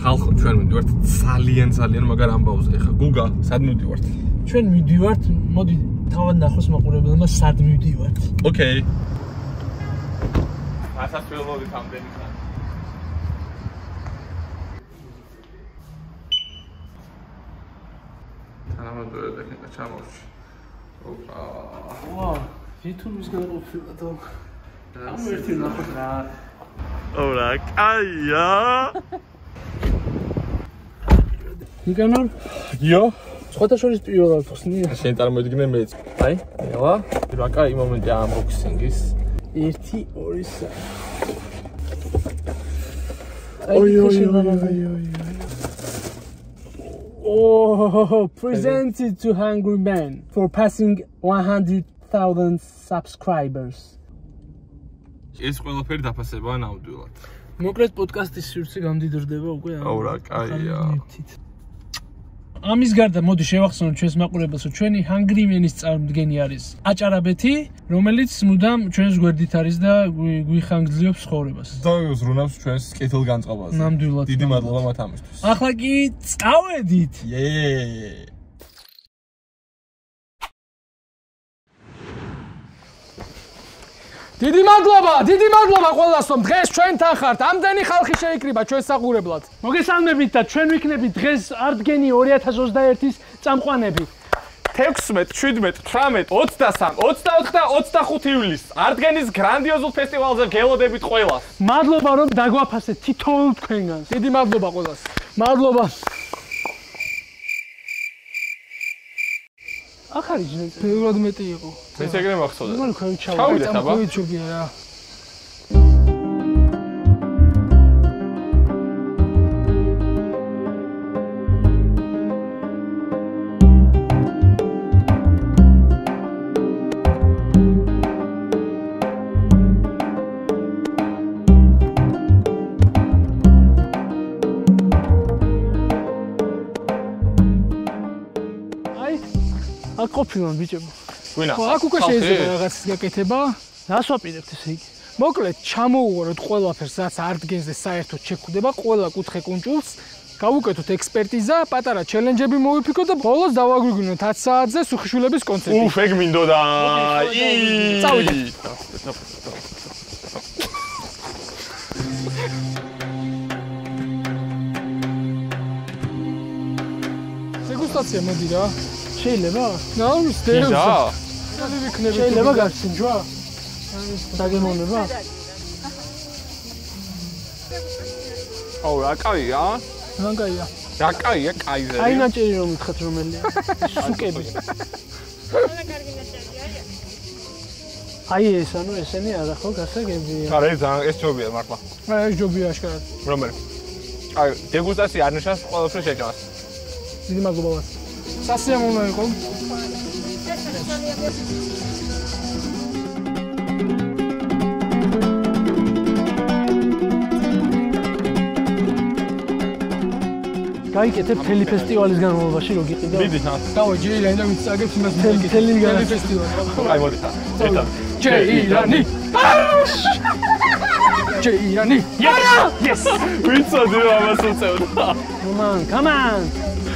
ხალხო ჩვენ მივდივართ ძალიან მაგარ ამბავზე. ეხა გუგა, სად მივდივართ? ჩვენ მივდივართ, მოდი თავად ნახოს მაყურებელმა სად მივდივართ. ოკეი. ასაც ველოდით ამდენი ხანი. თანამედროვე ტექნიკა ჩამორჩი. ოპა. ვა, YouTube-ის განყოფილა და ამ ერთი ნახოთ რა. ორა, კაია. ნიკანორ? იო. სხვათა შორის პირველად ხსნი. შენ წარმოიდგინე მეც. აი, ელა. რა კაი მომენტია unboxing-ის. 1 2 3. Oh, presented to Hungry Man for passing 100,000 subscribers. ეს ყველაფერი დაფასებაა ნამდვილად. მოკლედ პოდკასტის სივრცე გამდიდრდება უკვე. ორა, კაია. ამის გარდა მოდი შევახსენოთ ჩვენს მაყურებელს, რომ ჩვენი Hungry Man-ის წარმომადგენელი არის აჭარაბეთი, რომელიც მუდამ ჩვენს გვერდით არის და გვიხანგრძლივებს ცხოვრებას. და ზრუნავს ჩვენს კეთილგანწყობაზე. ნამდვილად. დიდი მადლობა მათ ამისთვის. ახლა კი წავედით. Yay! დიდი მადლობა ყველას, რომ დღეს ჩვენთან ხართ. ამდენი ხალხი შეიკრიბა ჩვენს საყურებლად. მოგესალმებით და ჩვენ ვიქნებით დღეს არტგენი 2021-ის წამყვანები. 16, 17, 18, 23, 24 და 25 ივლისს არტგენის გრანდიოზულ ფესტივალზე გელოდებით ყველას. მადლობა რომ დაგვაფასეთ თითოეულ თქვენგანს. დიდი მადლობა ყველას. მადლობა. ახალი ჯნეთ. ბევრად მეტი იყო. მეც ეგრე მახსოვდა. ნუ თქვენ ჩავიდეთ აბა. ჩოგია რა. აქ ყოფილან ბიჭებო. ვინა? აქ უკვე შეიძლება რაღაც გაკეთება. დასვაპირებთ ესე იგი. მოკლედ ჩამოუღოროთ ყველაფერს, რაც არტგენზე საერთოდ შეგვხვდება, ყველა კუთხე კუნჭულს. გავუკეთოთ ექსპერტიზა, პატარა ჩელენჯები მოვიფიქროთ და ბოლოს დავაგვიგნოთ 10 საათზე სუხიშვილების კონცერტი. უფ, ეგ მინდოდა. წავიდეთ. დეგუსტაცია მოდი რა. შეიძლება? ნაუსდევს. შეიძლება გასინჯვა? დაგემოვნება? აუ, რა კაია? რა კაია? რა კაია, კაიზე. აი ნაჭერი რომ მითხეთ რომელია? სუკები. აი ეს ანუ ესენი არა ხო გასაგებია. არა, ეს ჯობია მართლა. ეს ჯობია აშკარად. რომელი? აი, დეგუსტაცია არ ნიშნავს ყველაფერს შეჭამას. დიდი მადლობა вас. სასიამოვნო იყო. გაიკეთებ მთელი ფესტივალის განმავლობაში რო გიყიდა. მიდი თან. დავე ჯეირანი და ვიცაგებს იმას მთელი ფესტივალი. აი მოდი თან. ერთად. ჯეირანი. ჯეირანი. Yes! ვიცოდი რომ ამას უწევდა. Come on.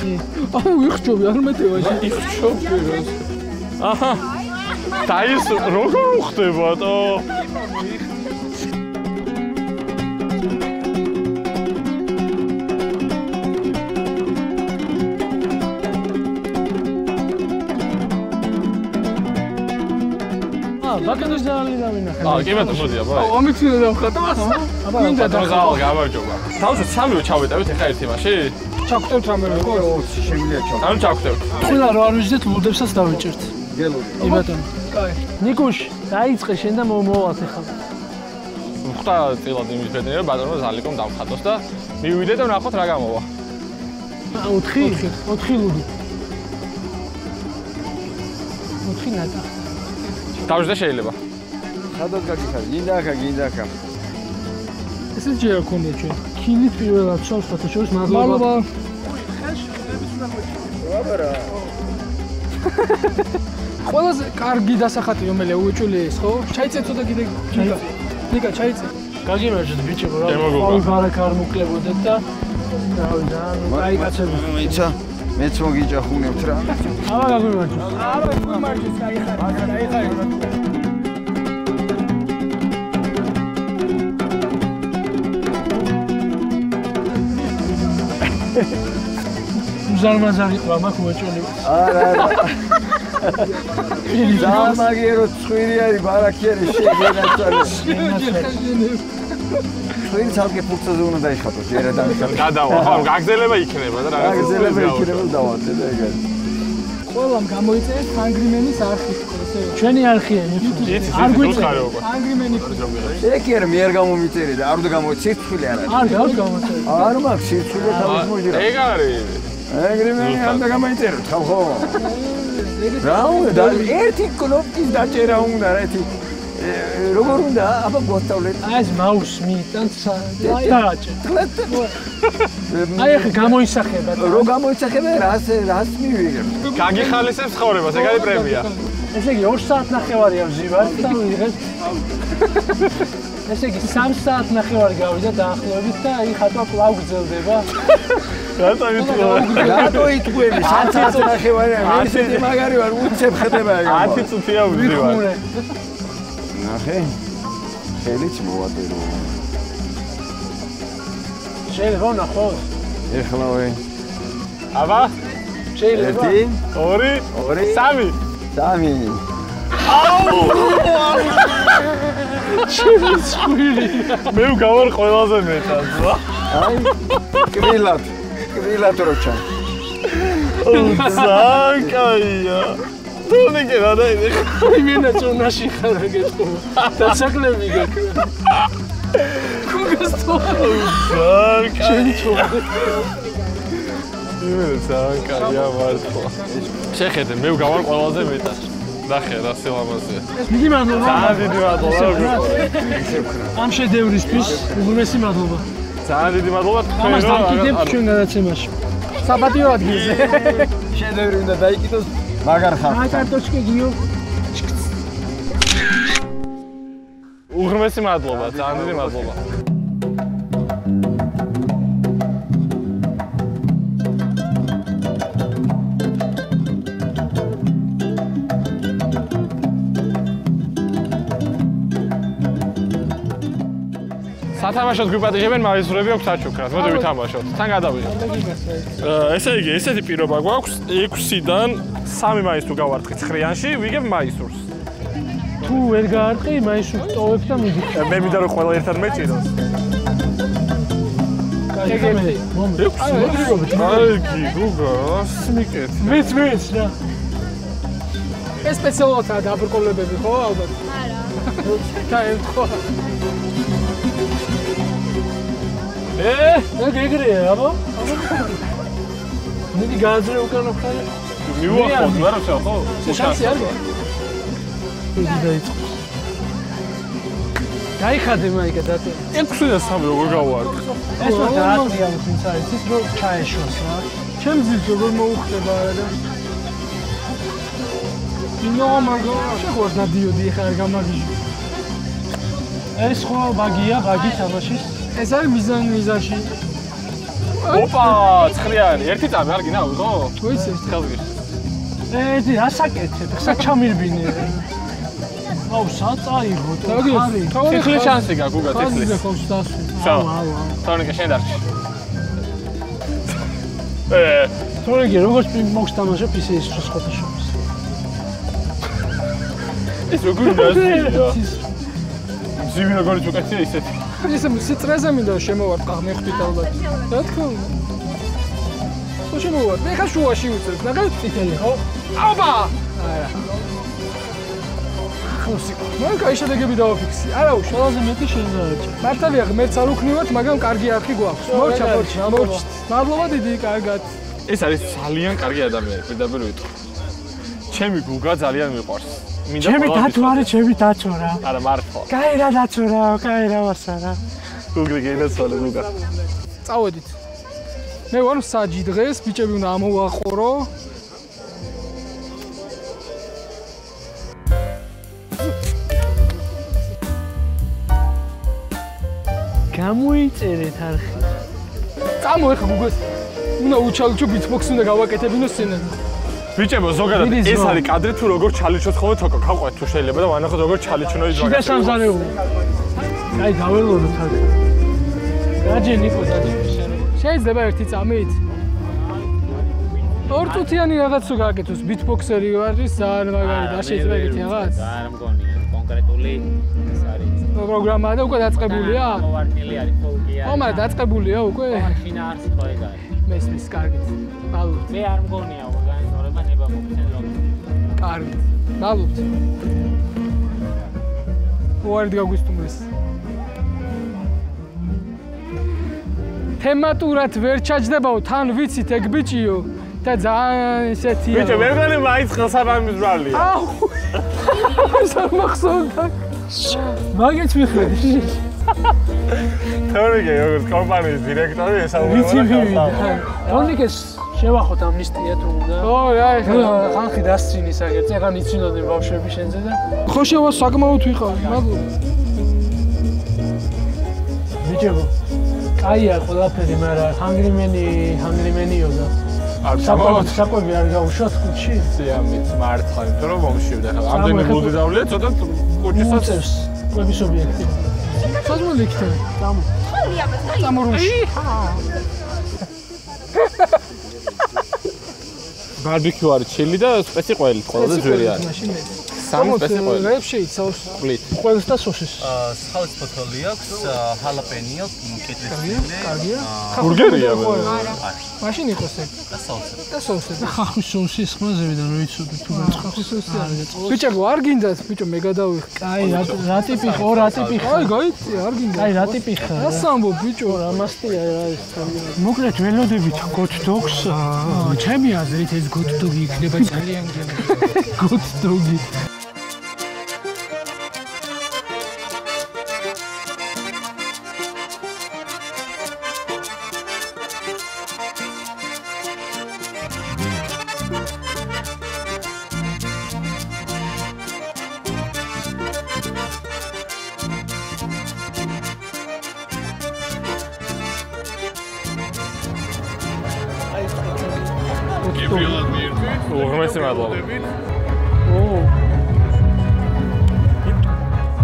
აუ იხჭობი არ მეტევაში. იხჭობი რა. აჰა. და ის როგორ უხდებოდა? ბაკენოს ძალი დავინახე. კი ბატონო მოდი აბა. აუ ამიქცინე დავხატა. აბა მინდა დაღალ გამარჯობა. თავშე სამივე ჩავეტევით ეხა ერთ იმაში? ჩაგვტევთ რამე როგორ შეგვიძლია ჩავ. ანუ ჩაგვტევთ. ყველა რო არ ვიждეთ ლუდებსაც დავიჭერთ. გელოდი. კი ბატონო. კაი. ნიკუშ, დაიწყე შენ და მოვალთ ეხლა. ხუთა წილად იმის ბედნიერება ბატონო ზალიკომ დავხატოს და მივიდე და ვნახოთ რა გამოვა. 4 ლუდი. 4 ნატა. დავждე შეიძლება. სადაც გაგიხარ, გინდა. ესე ჯერ გქონდა ჩვენ. ქილით პირველად შავს ფოტოშოპს მადლობა. აბარა. ყველაზე კარგი დასახატი რომელია უეჭველი ეს ხო? ჩაიწე ცოტა კიდე. ნიკა ჩაიწე. გაგიმარჯვეთ ბიჭებო რა. გემოგობა. ბარაკ არ მოკლებოდეთ და აი კაცები. მეცა მეც მოგიჭახუნებთ რა. აბა გაგვიმარჯოს. აბა გვიმარჯოს, დაიხარე. ზარმაზარი ყვა მაქვს მოჭოლი. არა. ზარმაგერო ცხვირი არის, ბარაკი არის, შეგენაცვალე. ცხვირი ცალკე ფურცაზე უნდა დაიხატოს, ერა დამიხატოს. გადავა, ხო, გაგზელება იქნება და რაღაც გაგზელება იქნება დავატე და ეგ არის. ყველამ გამოიწერეთ Angry-Man-ის არხი, ესე. ჩვენი არხია YouTube-ზე. არ გვიწერეთ. Angry-Man-ი. ეგ კი არა, მე არ გამომიწერე და არ უნდა გამოიცე ცხვილი არ არის. არ გამოიწერეთ. არ მაქვს ცხვილი თავის მოიძრა. ეგ არის. Angry-Man-ი არ უნდა გამოიწეროთ, ხო? რა უნდა ერთი კნოპკის დაჭერა უნდა რა ერთი როგორ უნდა აბა გვასწავლეთ აი ეს მაუს მიტანცა დააჭერ აი ახლა გამოისახება რო გამოისახება რას მივიღებ გაგიხალისებს ცხოვრებას ეგ არის პრემია ესე იგი 2 საათ ნახევარი ავზივარ და ვიღებ ესე იგი 3 საათ ნახევარი გავიდა დაახლოებით და აი ხატვა კვლავ გრძელდება რატო იტყვი რატო იტყვი 3 საათ ნახევარი მე ისეთი მაგარი ვარ უცებ ხდება ეგ 10 წუთია ვზივარ ნახე ხელიც მოვატერო შეიძლება ნახოს ეხლავე აბა შეიძლება 1 2 3 აუ შეიძლება მე გავარ ყველაზე მეტად რა აი კვილად როჩა ზაკაია თუნიკე რა დაიდე იმენა წონაში ხარ გეტყო დასაკლები გაკრა კუგასტო ზაკაია მართლა შეხედე მე გავარ ყველაზე მეტად ნახე რა სილამაზეა დიდი მადლობა ძალიან დიდი მადლობა ამ შედევრისთვის უღრმესი მადლობა ძალიან დიდი მადლობა ამას დამკიდებთ ჩვენ გადაცემაში საპატიო ადგილზე შედევრი უნდა დაიკიდოს მაგარ ხარ აი კარტოჩკი გიო უღრმესი მადლობა ძალიან დიდი მადლობა სათამაშოდ გვიპატიჟებენ მაისურები აქვს საჩუქრას. მოდი ვითამაშოთ. თან გადავიდეთ. ესე იგი, ესეთი პირობა გვაქვს 6-დან 3 მაისს თუ გავარტყით ხრიანში, ვიგებ მაისურს. თუ ვერ გაარტყი, მაისურს ტოვებ და მიდიხარ. მე მინდა რომ ყველა ერთად მეჭიროს. ეგეთი. აი, გუგა, ასმიკეთ. მეც რა. ეს სპეციალურადაა დაბრკოლებები ხო, ალბათ? არა. და ეთქვა. ეგ ეგრეა, აბა. მიდი გააძრე უკან ხარ. მივუახოთ, რა როცა ხო? შანსი არ გაქვს. მიდი დაიწყო. გაიხადე მაიკა დატო. 6-3 როგორ გავარდ? ეს რა დაატრია თუმცა ის რო ჩაეშოს რა. ჩემს ძილს როგორ მოუხდება არა და. ნო მაგა, შეხوار დადიოდი ხარ გამაგიჟი. ეს ხო ბაგია, ბაგი თამაშის. ეს არის მიზანში. ოპა, ცხრიანი, ერთი წამი არ გინდა, ხო? თუიც ეს ხელში. ეთი ასაკეთებ, ხსა ჩამირბინე. აუ, საწაიღო, თოხარი. თითქმის შანსი გაქვს, გუგა, თითქმის. ხაზზე ხავს დასვი. აუ, თორნიკე შენ დარჩი. თორნიკე როგორც მოქვს თამაშობ, ისე ის სხვათა შორის. ეს როგორ დასვია? ძივი როგორიც უკეთია ისეთი. ისე სიტრეზე მინდა შემოვარტყა მეხტით ალბათ. რა თქმა უნდა. ხო შემოვარ. მე ხა შუაში უწევ. ნახე წითელი ხო? აბა! არა. ხოსი. მან კაი შედეგები დავაფიქსე. არა უშ, ყველაზე მეტი შენ დააჭე. მართალია ღმერთს არ უქნივართ, მაგრამ კარგი არხი გვაქვს. მორჩა. მადლობა დიდი, კარგად. ეს არის ძალიან კარგი ადამიანი, პირდაპირ ვიტყვი. ჩემი გუგა ძალიან მიყვარს. ჩემი დათო არის, ჩემი დათო რა. არა, მართლა. კაი რა დათო რა, კაი რა ვასარა. გუგლი გენაცვალე გუგა. წავედით. მე ვარ საჯი დღეს, ბიჭები უნდა ამოვაყორო. გამოიწერეთ არხი. წამო ეხლა მოგეს. უნდა უჩალჩო beatbox უნდა გავაკეთებინო სცენაზე. ბიჭებო, ზოგადად ეს არის კადრი თუ როგორ ჩალიჩოთ ხოლმე თოკო. გავყვეთ თუ შეიძლება და ვანახოთ როგორ ჩალიჩნო ის ზოგადად. შიდა სამზარეულო. აი გაველოდოთ აქ. გაჯე ნიკო დაჯე. შეიძლება ერთი წამით? ორწუთიანი რაღაც თუ გააკეთოს beatboxer-ი არის ძალიან მაგარი და შეიძლება ეგეთი რაღაც? არ მგონია კონკრეტული ეს არის პროგრამა და უკვე დაწყებულია? მოვარდნილი არის ფოლკია. ო, მაგრამ დაწყებულია უკვე? შინა არც ხო ეგ არის. მესმის კარგით. მადლობთ. მე არ მგონია ორგანიზება ნება მოგცენ ლოგო. კარგით. მადლობთ. უარი გაგვისტუმრეს. თემატურად ვერ ჩაჯდებაო, თან ვიცით ეგ ბიჭიო და ძალიან ესეთია. ბიჭო, ვერ გონი მაინც ხელსაბამის ბრალია. აუ. ეს არ მახსოვდა. მაგეც მიხედი. თორიგე, როგორც კომპანიის დირექტორი ესაუბრება. რონიკეს შევახოთ ამნისტია თუ უნდა. ო, აი, ხანხი დასცინის აგერ, წეგან იცინოდნენ ბავშვები შენზე და ხო შევა საკმაოდ ვიყავი, მადლობა. ბიჭებო, კაია ყველაფერი, მაგრამ ჰანგრიმენიო და საკვები არ გავუშვათ კუჩი? სიამით მართლა, იმიტომ რომ მომშივდა ხა. ამდენი ბულდი დავლია, ცოტა კუჩისაც კვების ობიექტი. საზმელი იქნება. წამო. წამო რუში. ბარბეკიუ არის ჩილი და სპეცი ყველი, ყველაზე ძვირი არის. სამი სპეცი ყველი. რებ შეიცავს? ყლით. ყველს და სოსის. სხალის ფოთოლი აქვს, ჰალაპენიო, კეთილი. კარგია. ბურგერია. მაშინ იყოს ეგ. და საოცარი. და სოუსი. ხახვის სოუსის ხმაზევიდან რო იცოდი თუ ხახვის სოუსი არ გაწყობს. ბიჭო, არ გინდათ, ბიჭო, მე გადავიხ. აი, რა ტიპი ხო, რა ტიპი ხო? აი, გაიცი, არ გინდა. აი, რა ტიპი ხარ? რა სამბო, ბიჭო, ამასტია რა ის. მოკლედ ველოდებით გოთ დოგს. ჩემი აზრით ეს გოთ დოგი იქნება ძალიან გემი. გოთ დოგი. უღრმესი მადლობა.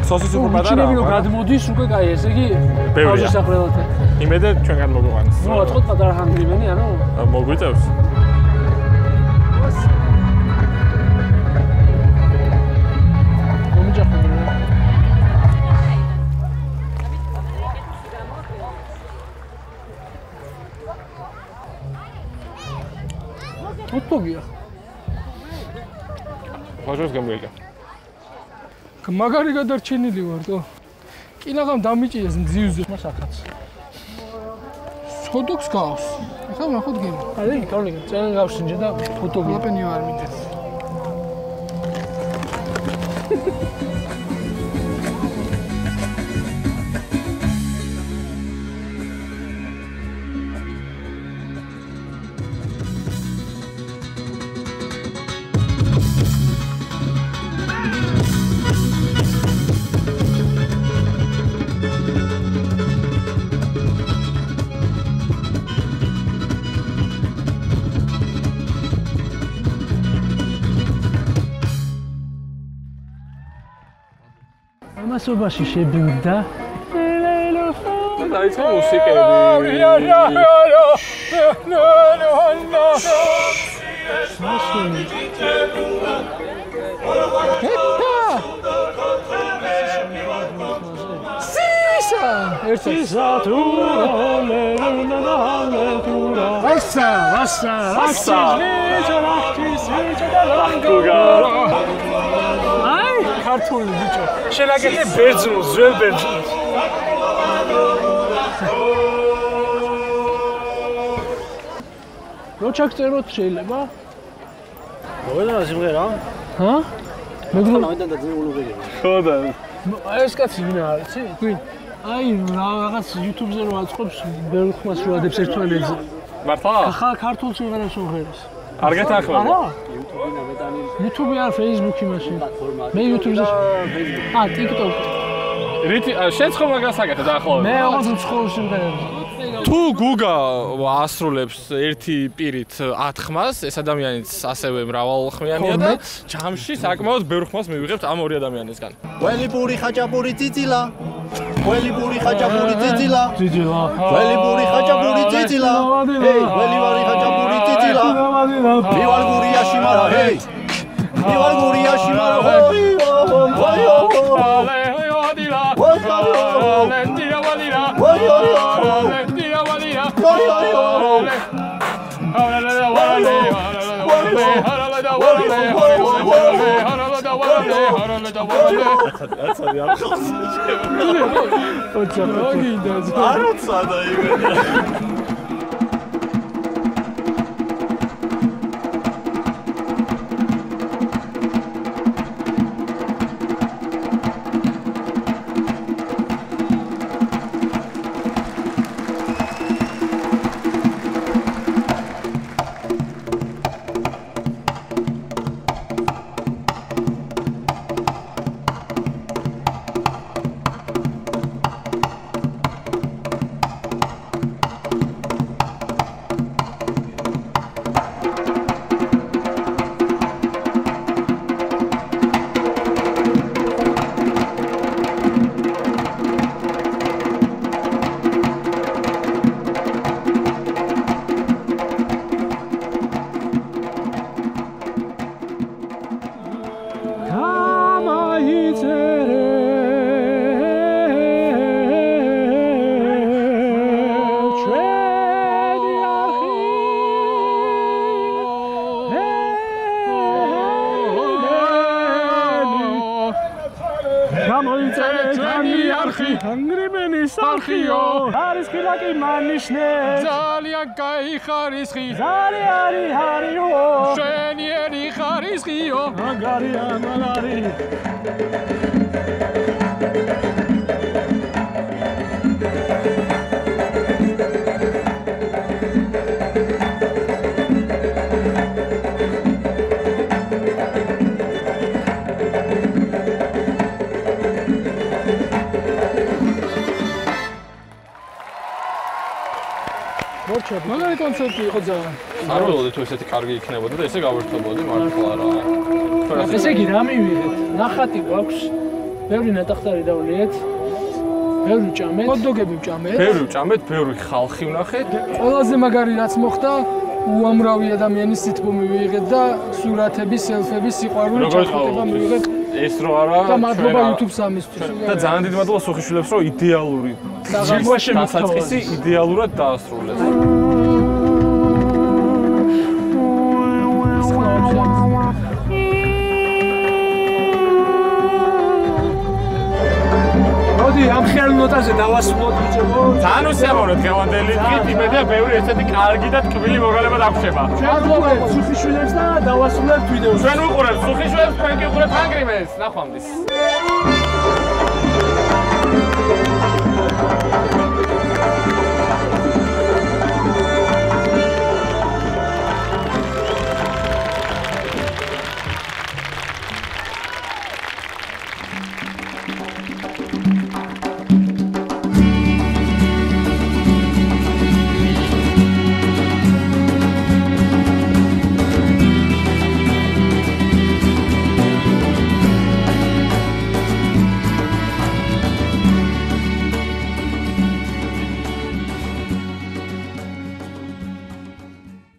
სოსის უფრო პატარა. ჩინები რო გადმოდის, უკვე კაი, ესე იგი ბევრია. საფრელათა. იმედე ჩვენგან მოგვიყვანს. მოაწყოთ პატარა ჰანგრიმენი, ანუ მოგვიწევს. მომიჯახული რა. ოტოგია. ხოჟოს გამიგა. მაგარი გადარჩენილი ვარ, თო. კილაღამ დამიჭიეს მძივზე. მასახაც. ხოდოქს გავს. ახლა ნახოთ გემი. აი, კავნიკა, ძალიან გავშინჯე და ოტოგი. ლაპენიო არ მინდა. მასობაში შებრუნდა. დაიწყო მუსიკები. სისა! ერთსა თუ ვასა. აი, ქართული ბიჭო. შენ აკეთე ბერძნულს, ძველ ბერძნულს. რო ჩაგწეროთ შეიძლება? მოედანა სიმღერა? ჰა? მეგრულ მოედანა და ძიულობია. ხოდა. ეს კაცი ვინ არის, იცი? ვინ? აი, რაღაც YouTube-ზე რო აწყობს, ბევრ ხმას რო ადებს ერთმანეთზე. მართლა? ხა ქართულ სიმღერას უღერს. არ გეთანხმება. არა? YouTube არ, Facebook-ი მაშინ. მე YouTube-ზე. TikTok. რითი შენ ხო მაგას აკეთე დაახლოებით. მე აღარ უცხოურ სიმღერებს. თუ გუგა ასრულებს ერთი პირით 10 ხმას, ეს ადამიანიც ასევე მრავალხმიანია და ჯამში საკმაოდ ბევრ ხმას მივიღებთ ამ ორი ადამიანისგან. ყველი პური ხაჭაპური წიწილა. ყველი პური ხაჭაპური წიწილა. ძიძილა. ყველი პური ხაჭაპური წიწილა. ჰეი, ყველი ვარი ხაჭაპური წიწილა. მივარ გურიაში მარა, ჰეი. მივარ გურიაში მარა, ჰოი. ძალიან კაი ხარისხი ზარი არი ჰარიო შენიერი ხარისხიო მაგარი ამალარი მაგარი კონცერტი იყო ძალიან. არ ველოდე თუ ესეთი კარგი იქნებოდა და ესე გავერთობოდი მართლა რა. ესე იგი რა მივიღეთ? ნახატი გვაქვს. ბევრი ნატახტარი დავლიეთ. ბევრი ვჭამეთ. ჰოთ-დოგები ვჭამეთ. ბევრი ვჭამეთ, ბევრი ხალხი ვნახეთ. ყველაზე მაგარი რაც მოხდა, უამრავი ადამიანის სიტყვი მივიღეთ და სურათები, სელფები, სიყვარული ჩახტება მივიღეთ. ეს რო არა და მადლობა YouTube-ს ამისთვის. და ძალიან დიდი მადლობა სუხიშვილებს რომ იდეალური დასაწყისი იდეალურად დაასრულეს. მოდი ამ ხელ ნოტაზე დავასრულოთ ბიჭებო. ძალიან უსიამოვნო დღევანდელი დღით იმედია ბევრი ესეთი კარგი და ტკბილი მოგონება დაგვრჩება. ვაყურებთ სუხიშვილებს და დავასრულებთ ვიდეოს. ჩვენ ვუყურებთ სუხიშვილებს, თქვენ კი უყურებთ ანგრიმენს. ნახვამდის.